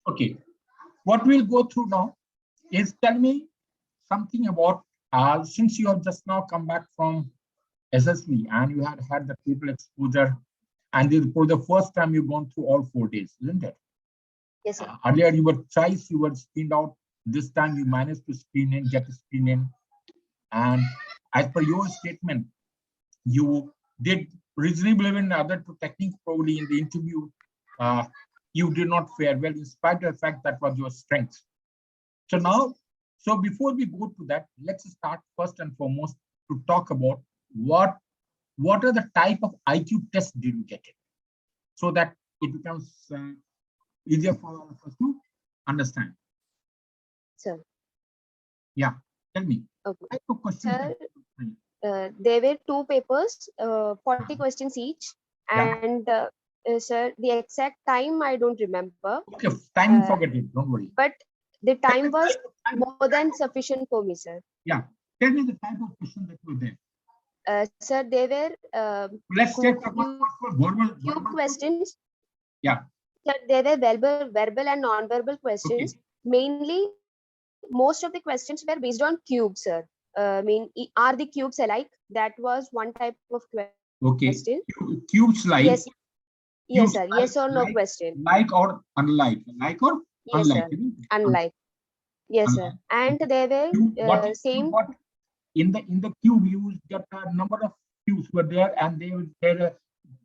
Okay. What we'll go through now is tell me something about since you have just now come back from SSB and you had had the people exposure and for the first time you've gone through all 4 days, isn't it? Yes, sir. Earlier you were thrice you were screened out. This time you managed to screen in, get a screen in. And as per your statement, you did reasonably in other two techniques probably in the interview. You did not fare well in spite of the fact that was your strength. So now, so before we go to that, let's start first and foremost to talk about what are the type of IQ tests did you get it, so that it becomes easier for all of us to understand. Sir. Yeah, tell me. Okay. Type of questions. Sir, there were 2 papers, 40 questions each, and sir, the exact time I don't remember. Okay, time forget it, don't worry. But the time was more than sufficient for me, sir. Yeah, tell me the type of questions that were there. Sir, there were let's take verbal questions. Yeah. Sir, there were verbal and non-verbal questions. Okay. Mainly, most of the questions were based on cubes, sir. I mean, are the cubes alike? That was one type of question. Okay. Cubes like. Yes. Yes, sir. Like, yes or no question. Like or unlike. Like or yes, unlike. Sir. Unlike. Yes, unlike. Sir. And there were same. What in the cube you get a number of cubes were there, and there are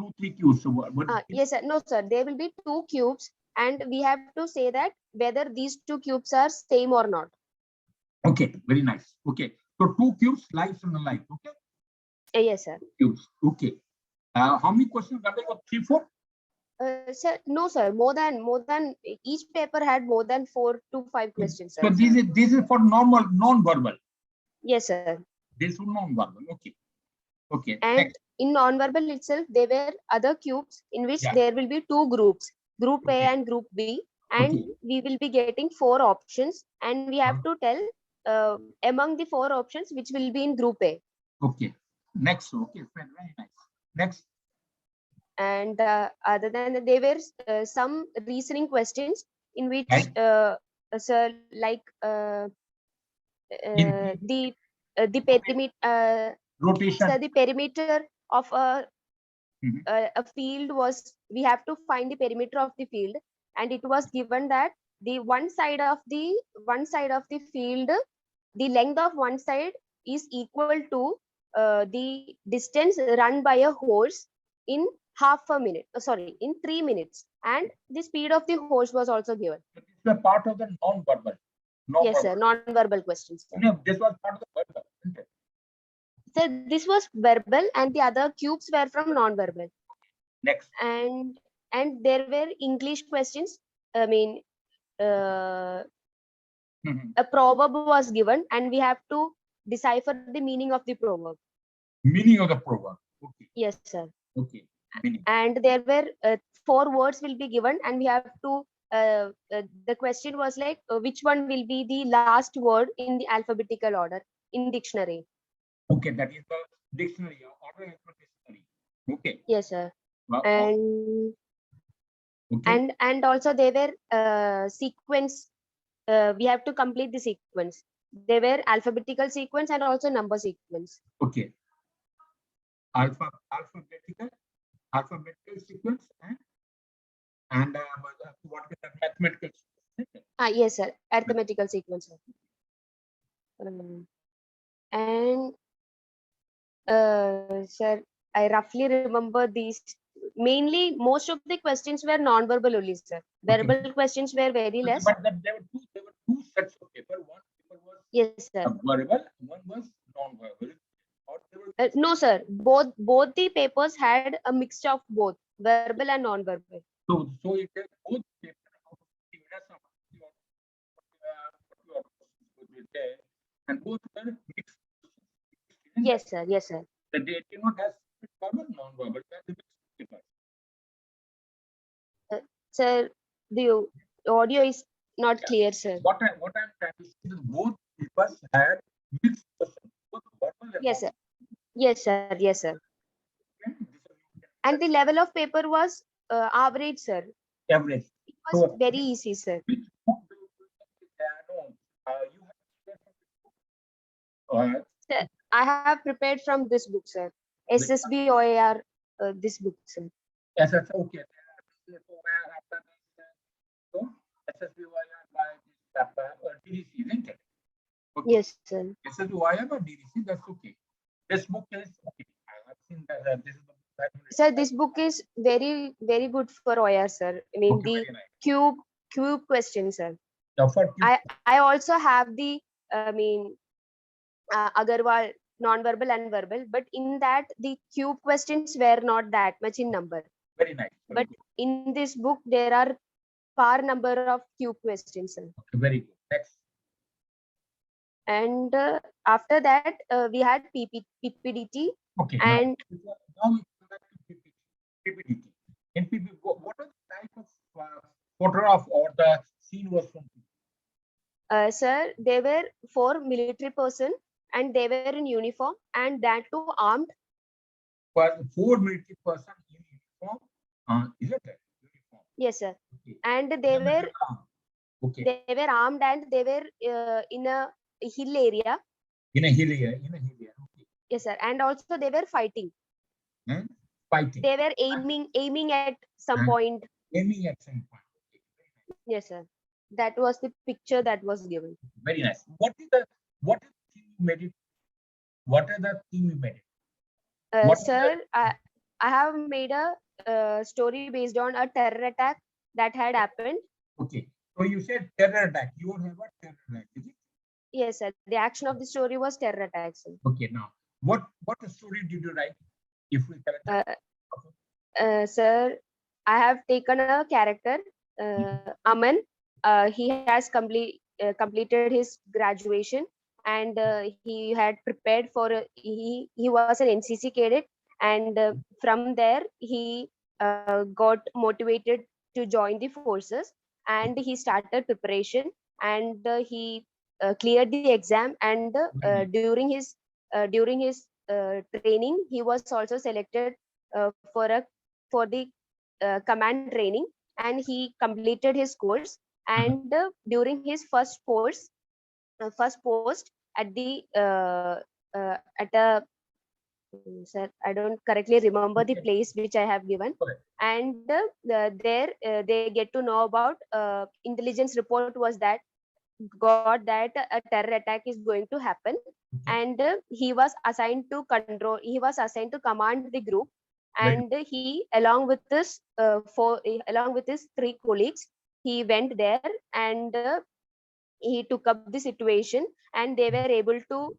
2-3 cubes. So yes, sir. No, sir. There will be 2 cubes, and we have to say that whether these 2 cubes are same or not. Okay, very nice. Okay, so 2 cubes, likes and unlike. Okay. Yes, sir. Cubes. Okay. How many questions are there? 3, 4? Sir, no, sir. More than each paper had more than 4 to 5 questions. Sir. So this is for normal non-verbal. Yes, sir. This is non-verbal. Okay. Okay. And next. In non-verbal itself, there were other cubes in which there will be 2 groups, Group A and Group B, and we will be getting 4 options, and we have to tell among the 4 options which will be in Group A. Okay. Next. Okay. Very nice. Next. And other than that, there were some reasoning questions in which, sir, like the perimeter rotation. So the perimeter of a field was, we have to find the perimeter of the field, and it was given that the one side of the field, the length of one side is equal to the distance run by a horse in half a minute. Sorry, in 3 minutes, and the speed of the horse was also given. This is a part of the non-verbal. Yes, sir. Non-verbal questions. Sir. No, this was part of the verbal. Isn't it? So this was verbal, and the other cubes were from non-verbal. Next. And there were English questions. I mean, a proverb was given, and we have to decipher the meaning of the proverb. Meaning of the proverb. Okay. Yes, sir. Okay. And there were 4 words will be given, and we have to. The question was like, which one will be the last word in the alphabetical order in dictionary? Okay, that is the dictionary, order dictionary. Okay. Yes, sir. And also there were sequence. We have to complete the sequence. There were alphabetical sequence and also number sequence. Okay. Alphabetical sequence and what is the mathematical sequence? Yes, sir. Arithmetical sequence. And sir, I roughly remember these. Mainly, most of the questions were non-verbal only, sir. Verbal questions were very less. But there were two sets of paper. One paper was verbal, one was non-verbal. No, sir. Both the papers had a mixture of both verbal and non-verbal. So it is both papers and both were mixed. Yes, sir. Yes, sir. That they did not have verbal, non-verbal. Sir, the audio is not clear, sir. What I'm trying to say is both papers had mixed questions. Yes, sir. Yes, sir. Yes, sir. And the level of paper was average, sir. Average. It was So very easy, sir. which book do you think, you have prepared from this book? Sir, I have prepared from this book, sir. Which one? SSBOAR, this book, sir. SS, okay. So where after this, so SSBYR by this DDC, isn't it? Okay. Yes, sir. SSBYR or DDC, that's okay. This book is okay. I have seen that this is the book that Sir, this book is very, very good for OIR, sir. I mean, okay, the very nice. cube question, sir. Now for you, I also have the, I mean, Agarwal non-verbal and verbal, but in that the cube questions were not that much in number. very nice. Very But good. in this book, there are far number of cube questions, sir. Okay, very good. Next. And after that, we had PPDT. Okay. And Now we come back to PPDT. In PPDT, what are the type of photograph or the scene was from? sir, they were 4 military person and they were in uniform and that too armed. For 4 military person in uniform, is it that? Uniform. Yes, sir. Okay. And they were Okay. they were armed and they were in a hill area. In a hill area. Okay. Yes, sir. And also they were fighting. Fighting. They were aiming at some point. Aiming at some point. Okay. Yes, sir. That was the picture that was given. Very nice. What is the theme you made it? What are the theme you made it? What is Sir, I have made a story based on a terror attack that had happened. Okay. So you said terror attack. You have a terror attack, is it? Yes, sir. The action of the story was terror attack, sir. Okay. Now, what story did you write? If we correct. Sir, I have taken a character, Aman. He has completed his graduation and he had prepared for he was an NCC cadet, and from there he got motivated to join the forces, and he started preparation, and he cleared the exam, and during his training he was also selected for the command training, and he completed his course, and during his first post at the at a sir, I don't correctly remember the place which I have given, and there they get to know about intelligence report was that got that a terror attack is going to happen, and he was assigned to command the group, and he along with his 3 colleagues, he went there, and he took up the situation, and they were able to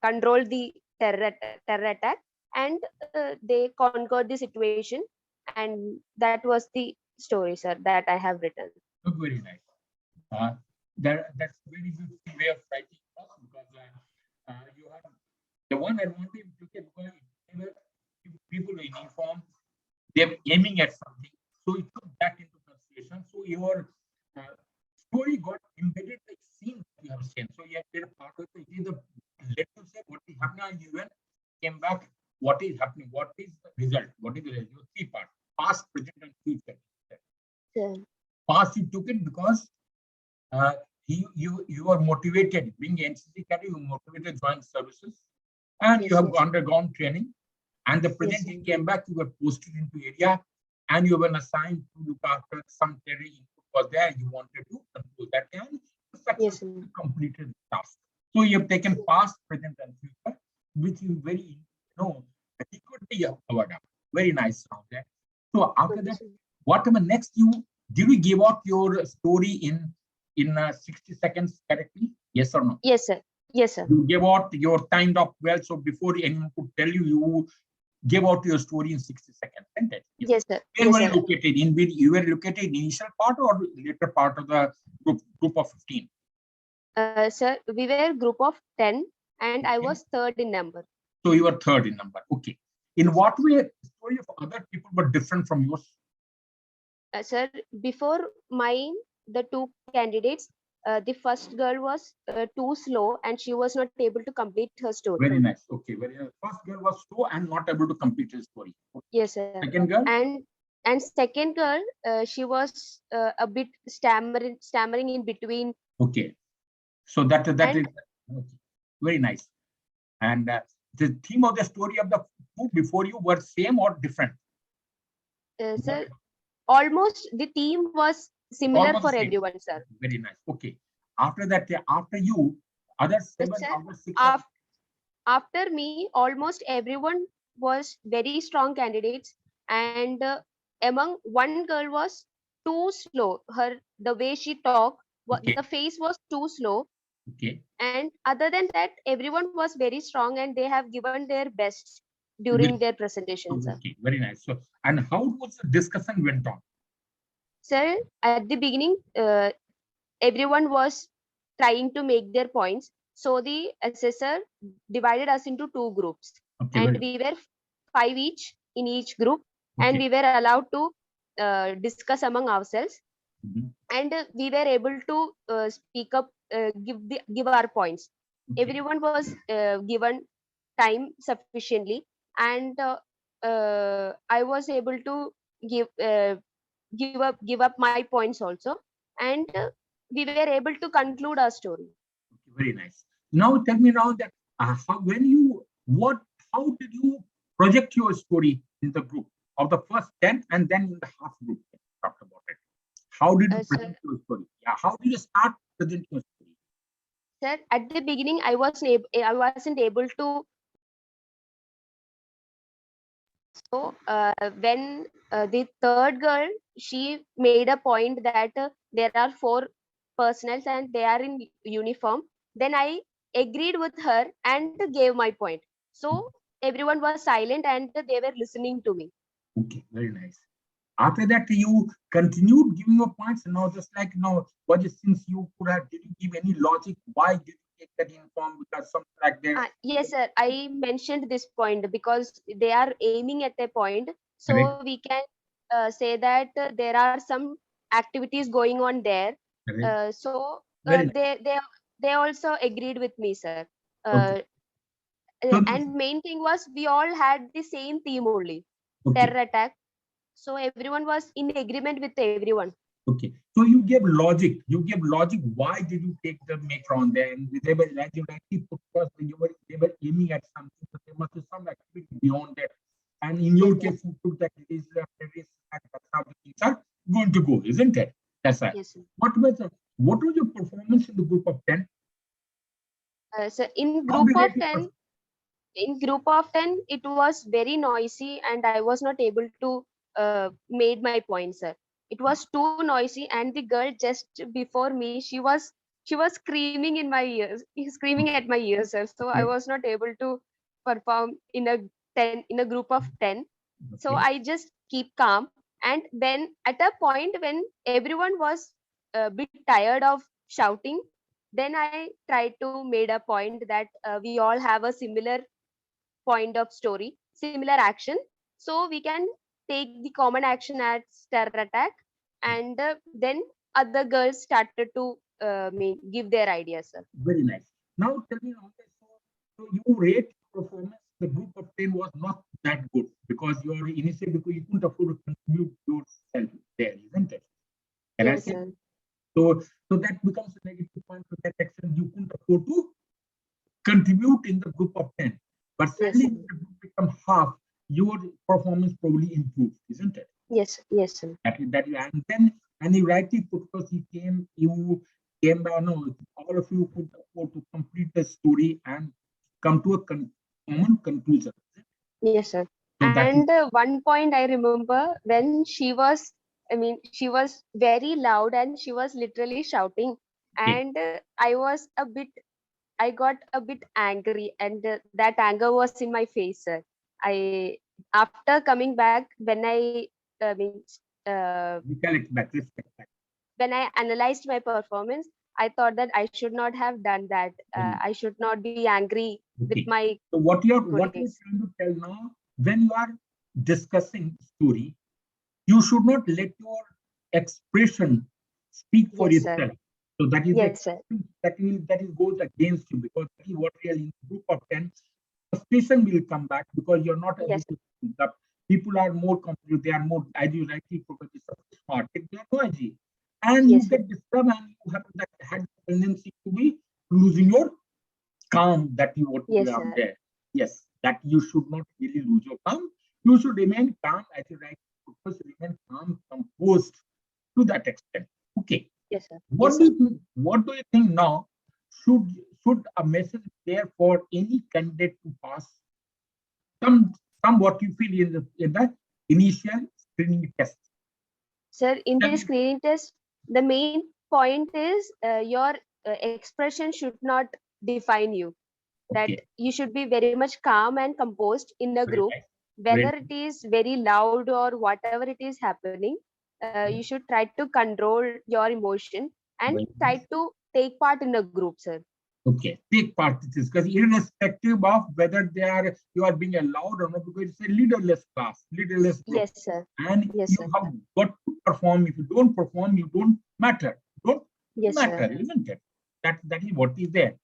control the terror attack, and they conquered the situation, and that was the story, sir, that I have written. Very nice. That's very good way of writing, because you have the one advantage you can go people in uniform, they're aiming at something, so you took that into consideration. So your story got embedded like scene you have seen. So you have made a part of it. It is the let you say what is happening on UN, came back, what is happening, what is the result, what is the result? 3 parts: past, present, and future. Sure. Past you took it because you are motivated, being NCC cadet, you motivated joint services, and you have undergone training. And the present you came back, you were posted into area, and you were assigned to look after some terrain input was there. You wanted to control that, and you successfully completed the task. So you have taken past, present, and future, which is very it could be covered up. Very nice sound there. So after that, whatever next did you give out your story in 60 seconds correctly? Yes or no? Yes, sir. Yes, sir. You gave out your timed up well, so before anyone could tell you, you gave out your story in 60 seconds. Yes, sir. Where were you located? You were located in initial part or later part of the group of 15? Sir, we were a group of 10, and I was third in number. So you were third in number. Okay. In what way the story of other people were different from yours? Sir, before mine, the 2 candidates, the first girl was too slow and she was not able to complete her story. Very nice. Okay. Very nice. First girl was slow and not able to complete her story. Okay. Yes, sir. Second girl? And second girl, she was a bit stammering in between. Okay. So that is And okay. Very nice. And the theme of the story of the book before you were same or different? sir, almost the theme was similar Almost for the same. everyone, sir. Very nice. Okay. After that, after you, other seven, Sir, other six. after me, almost everyone was very strong candidates, and among one girl was too slow. The way she talked, Okay. the face was too slow. Okay. And other than that, everyone was very strong, and they have given their best during their presentation, sir. Okay. Very nice. So, and how was the discussion went on? Sir, at the beginning, everyone was trying to make their points. So the assessor divided us into two groups, Okay. and we were five each in each group, and Okay. we were allowed to discuss among ourselves, Mhm. and we were able to speak up, give our points. Okay. Everyone was given time sufficiently, and I was able to give give up my points also, and we were able to conclude our story. Okay, very nice. Now tell me now that how did you project your story in the group of the first 10 and then in the half group? Talked about it. How did you Sir, present your story? Yeah, how did you start presenting your story? sir, at the beginning, I wasn't able to. So when the third girl, she made a point that there are four personals and they are in uniform. Then I agreed with her and gave my point. So everyone was silent and they were listening to me. Okay, very nice. After that, you continued giving your points. Now, just like now, what is since you could have, did you give any logic? Why did you take that uniform? Because something like that. Yes, sir. I mentioned this point because they are aiming at a point. Correct. So we can say that there are some activities going on there. Correct. So Very nice. they also agreed with me, sir. Okay. Uh, So, and main thing was we all had the same theme only, okay. terror attack. So everyone was in agreement with everyone. Okay. So you gave logic. You gave logic. Why did you take the macron there? And they were like you actually put first they were aiming at something, so there must be some activity beyond that. And in your case, you took that it is and that's how the things are going to go, isn't it? That's right. Yes, sir. What was your performance in the group of 10? So How did it in group of 10 it was very noisy and I was not able to made my point, sir. It was too noisy, and the girl just before me, she was screaming in my ears, screaming at my ears, sir. So I Okay. was not able to perform in a group of 10. So Okay. I just keep calm, and then at a point when everyone was a bit tired of shouting, then I tried to made a point that we all have a similar point of story, similar action. So we can take the common action as terror attack, and then other girls started to give their ideas, sir. Very nice. Now tell me, okay, so you rate performance. The group of 10 was not that good because your initially because you couldn't afford to contribute yourself there, isn't it? Can I Yes, say? sir. So that becomes a negative point to that extent. You couldn't afford to contribute in the group of 10. But Yes, sadly, sir. when the group become half, your performance probably improves, isn't it? Yes, yes, sir. And then and you rightly put because you came by no, all of you could afford to complete the story and come to a common conclusion. Yes, sir. So that is And one point I remember when she was very loud and she was literally shouting. okay. And I got a bit angry, and that anger was in my face, sir. I After coming back, I mean, uh, Recollect that, respect that. when I analyzed my performance, I thought that I should not have done that. I should not be angry with Okay. my So what you're colleagues. trying to tell now, when you are discussing story, you should not let your expression speak for Yes, sir. itself. So that is the Yes, sir. that is goes against you because that is what really in group of 10 frustration will come back because you're not able Yes, to speak up. People are more competitive, they are more, as you rightly put it, smart, they are noisy. And Yes, you sir. get disturbed and you have that had tendency to be losing your calm that you want to be Yes, out sir. there. Yes, that you should not really lose your calm. You should remain calm as you right, focus, remain calm, composed to that extent. Okay. Yes, sir. What Yes, do sir. you think? What do you think now? Should should a message there for any candidate to pass some some what you feel in the initial screening test? Sir, in this Then, screening test, the main point is your expression should not define you. That okay, you should be very much calm and composed in a very group, nice, whether very it is very loud or whatever it is happening. You should try to control your emotion and very try nice. to take part in a group, sir. Okay, take part in this because irrespective of whether they are you are being allowed or not, because it's a leaderless class, leaderless group, Yes, sir. and Yes, you sir. have got to perform. If you don't perform, you don't matter. Don't Yes, matter, sir. isn't it? That is what is there.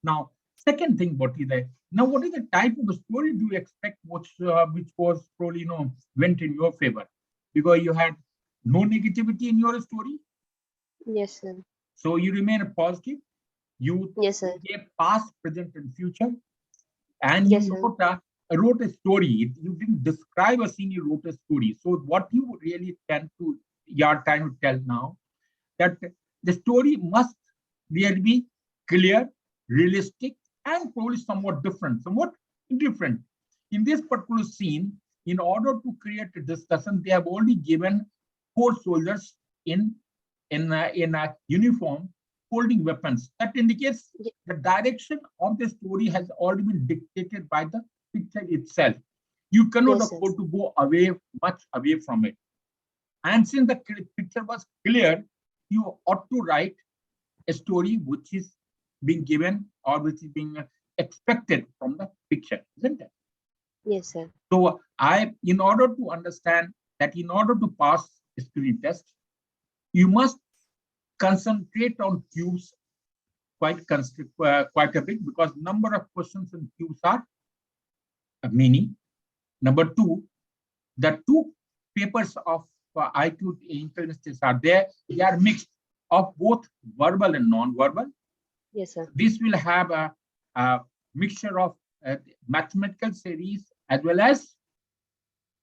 Now, second thing, what is there? Now, what is the type of the story do you expect, which was probably went in your favor, because you had no negativity in your story, Yes, sir. so you remain positive. You Yes, sir. gave past, present, and future, and Yes, you sir. wrote a story. You didn't describe a scene, you wrote a story. So what you really tend to your time to tell now that the story must really be clear, realistic, and probably somewhat different, somewhat different. In this particular scene, in order to create a discussion, they have already given 4 soldiers in a uniform holding weapons. That indicates Ye- the direction of the story has already been dictated by the picture itself. You cannot Yes, sir. afford to go much away from it. And since the picture was clear, you ought to write a story which is being given or which is being expected from the picture, isn't it? Yes, sir. So in order to understand that in order to pass a screen test, you must concentrate on cues quite a bit because number of questions in cues are many. Number two, the two papers of IQ intelligence tests are there. They are mixed of both verbal and non-verbal. Yes, sir. This will have a mixture of mathematical series as well as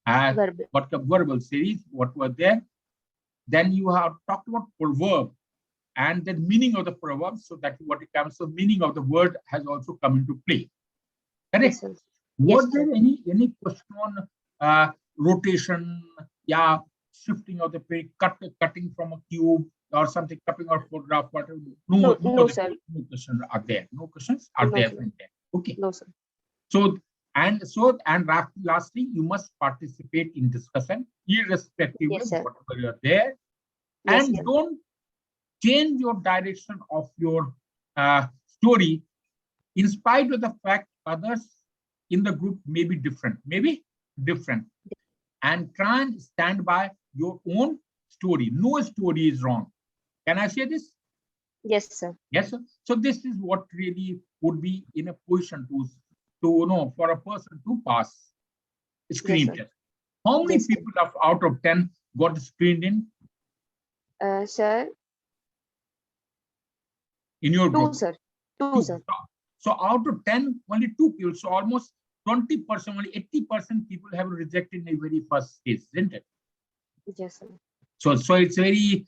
Verbal. what the verbal series, what were there. Then you have talked about proverb and the meaning of the proverb, so that what it comes, so meaning of the word has also come into play. Yes, Correct? sir. Was Yes, there sir. any question on rotation, yeah, shifting of the page, cutting from a cube or something, cutting or photograph, whatever? No, No no, other sir. no questions are there. No questions are No, there sir. from there. Okay. No, sir. So lastly, you must participate in discussion, irrespective Yes, of sir. whatever you're there, Yes, and sir. don't change your direction of your story in spite of the fact others in the group may be different, and try and stand by your own story. No story is wrong. Can I say this? Yes, sir. Yes, sir. So this is what really would be in a position to for a person to pass Yes, screen sir. test. How many Yes, sir. people out of 10 got screened Sir, in your two, group? sir. Two, Two. sir. So out of 10, only 2 people. So almost 20%, only 80% people have rejected in the very first stage, isn't it? Yes, sir. So it's very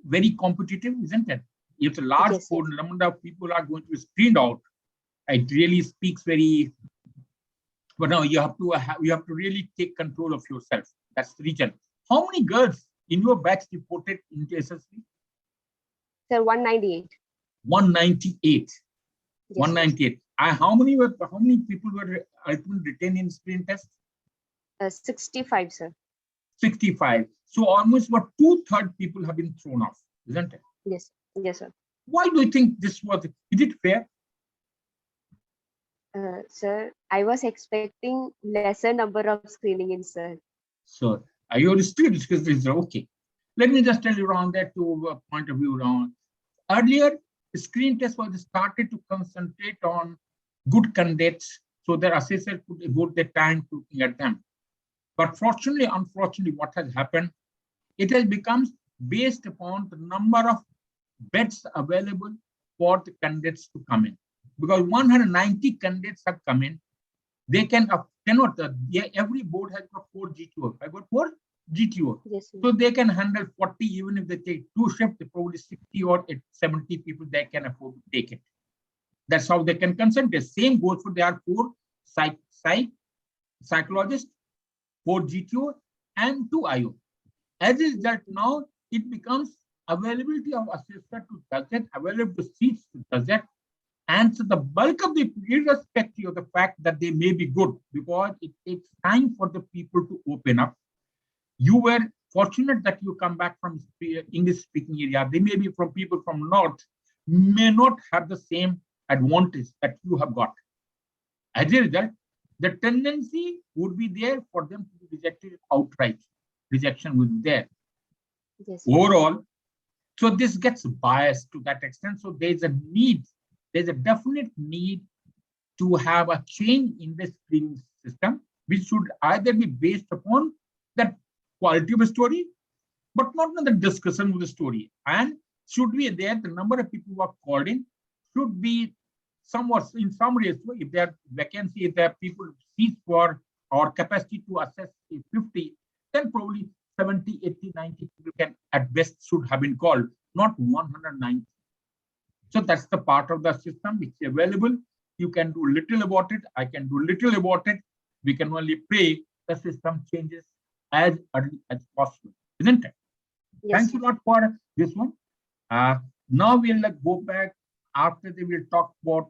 very competitive, isn't it? If a large Yes, yes. number of people are going to be screened out, it really speaks very. But now you have to really take control of yourself. That's the reason. How many girls in your batch reported into SSB? Sir, 198. 198. Yes, 198. How many people were ultimately retained in screen test? 65, sir. 65. So almost about 2/3 people have been thrown off, isn't it? Yes. Yes, sir. Why do you think this was? Is it fair? Sir, I was expecting lesser number of screening in, sir. So you still discuss this. Okay. Let me just tell you around that to a point of view around. Earlier, the screen test was started to concentrate on good candidates so that assessor could devote their time to looking at them. But fortunately, unfortunately, what has happened, it has become based upon the number of beds available for the candidates to come in. Because 190 candidates have come in, they cannot, every board has got 4 GTO. I got 4 GTO. Yes, sir. So they can handle 40, even if they take 2 shifts, probably 60 or 70 people, they can afford to take it. That's how they can consent. The same goes for there are 4 psychologists, 4 GTO, and 2 IO. As is that now it becomes availability of assessor to does that, available seats to does that. And so the bulk of the, irrespective of the fact that they may be good, because it takes time for the people to open up. You were fortunate that you come back from English speaking area. They may be from people from North, may not have the same advantage that you have got. As a result, the tendency would be there for them to be rejected outright. Rejection would be there. Yes. Overall, so this gets biased to that extent. So there's a need, there's a definite need to have a change in the screening system, which should either be based upon the quality of a story, but not on the discussion of the story. And should be there, the number of people who are called in should be somewhat, in some ratio, if there are vacancy, if there are people seats for or capacity to assess 50, then probably 70, 80, 90 people can at best should have been called, not 190. So that's the part of the system which is available. You can do little about it. I can do little about it. We can only pray the system changes as early as possible, isn't it? Yes, Thanks a lot for this one. Now we'll go back after they will talk about